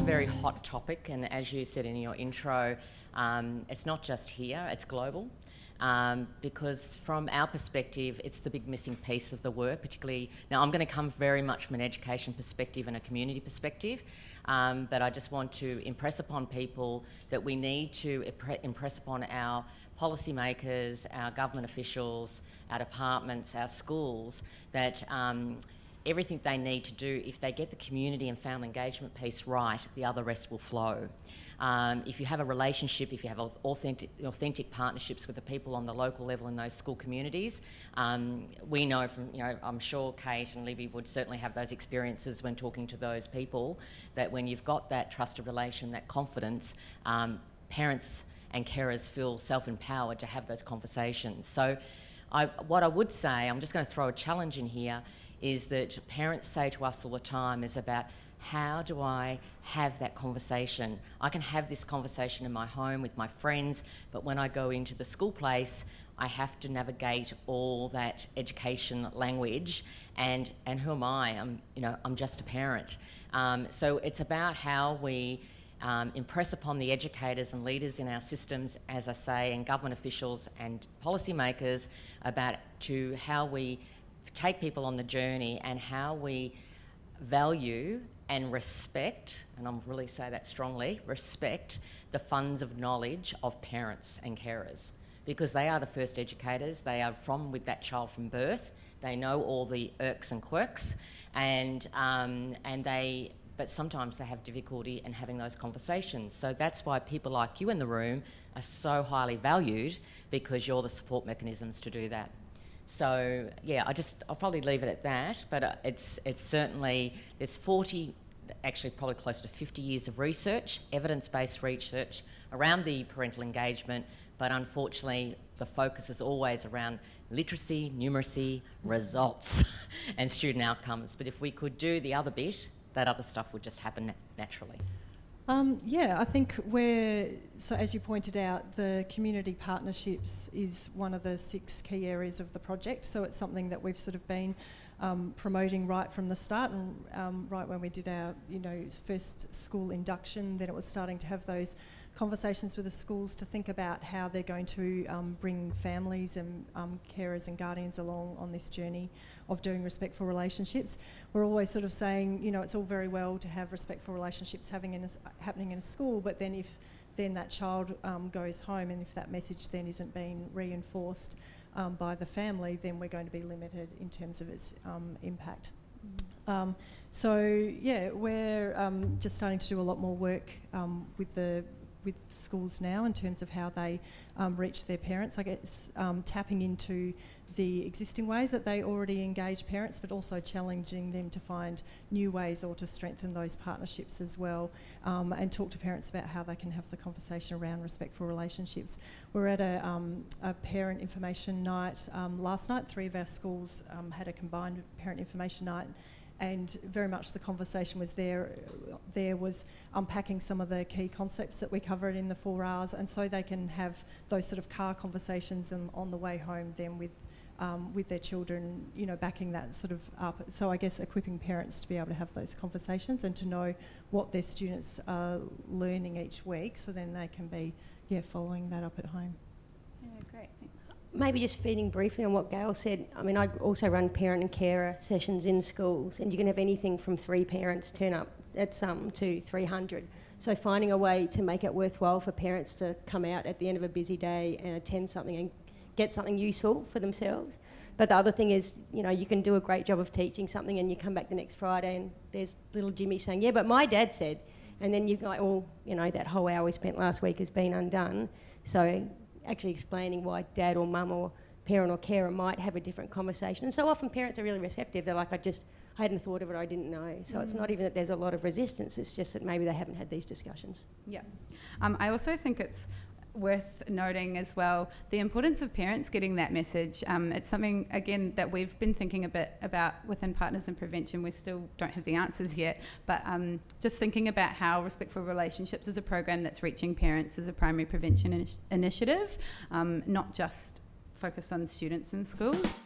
very hot topic, and as you said in your intro, it's not just here, it's global. Because from our perspective, it's the big missing piece of the work, particularly, now I'm going to come very much from an education perspective and a community perspective, but I just want to impress upon people that we need to impress upon our policymakers, our government officials, our departments, our schools, that everything they need to do, if they get the community and family engagement piece right, the other rest will flow. If you have a relationship, if you have authentic partnerships with the people on the local level in those school communities, we know from, I'm sure Kate and Libby would certainly have those experiences when talking to those people, that when you've got that trusted relation, that confidence, parents and carers feel self-empowered to have those conversations. So what I would say, I'm just going to throw a challenge in here, is that parents say to us all the time is about, how do I have that conversation? I can have this conversation in my home with my friends, but when I go into the school place, I have to navigate all that education language, and who am I? I'm just a parent. So it's about how we impress upon the educators and leaders in our systems, as I say, and government officials and policymakers, about to how we take people on the journey and how we value and respect, and I'm really say that strongly, respect the funds of knowledge of parents and carers, because they are the first educators. They are with that child from birth. They know all the irks and quirks, but sometimes they have difficulty in having those conversations. So that's why people like you in the room are so highly valued, because you're the support mechanisms to do that. So yeah, I'll probably leave it at that, but it's certainly, there's actually probably close to 50 years of research, evidence-based research around the parental engagement, but unfortunately the focus is always around literacy, numeracy, results and student outcomes. But if we could do the other bit, that other stuff would just happen naturally. I think so as you pointed out, the community partnerships is one of the 6 key areas of the project, so it's something that we've sort of been promoting right from the start, and right when we did our first school induction, then it was starting to have those conversations with the schools to think about how they're going to bring families and carers and guardians along on this journey of doing respectful relationships. We're always sort of saying, it's all very well to have respectful relationships happening in a school, but then if that child goes home, and if that message then isn't being reinforced by the family, then we're going to be limited in terms of its impact. We're just starting to do a lot more work with schools now in terms of how they reach their parents. I guess tapping into the existing ways that they already engage parents, but also challenging them to find new ways or to strengthen those partnerships as well, and talk to parents about how they can have the conversation around respectful relationships. We're at a parent information night last night. 3 of our schools had a combined parent information night, and very much the conversation was there was unpacking some of the key concepts that we covered in the 4 hours, and so they can have those sort of car conversations on the way home then with their children, backing that sort of up. So I guess equipping parents to be able to have those conversations and to know what their students are learning each week, so then they can be following that up at home. Yeah, great, thanks. Maybe just feeding briefly on what Gail said. I mean, I also run parent and carer sessions in schools, and you can have anything from 3 parents turn up at some to 300. So finding a way to make it worthwhile for parents to come out at the end of a busy day and attend something and get something useful for themselves. But the other thing is, you can do a great job of teaching something and you come back the next Friday and there's little Jimmy saying, yeah, but my dad said, and then you're like, that whole hour we spent last week has been undone. So actually explaining why dad or mum or parent or carer might have a different conversation. And so often parents are really receptive. They're like, I hadn't thought of it, I didn't know. So it's not even that there's a lot of resistance, it's just that maybe they haven't had these discussions. Yeah. I also think it's worth noting as well the importance of parents getting that message. It's something, again, that we've been thinking a bit about within Partners in Prevention. We still don't have the answers yet, but just thinking about how Respectful Relationships is a program that's reaching parents as a primary prevention initiative, not just focused on students in schools.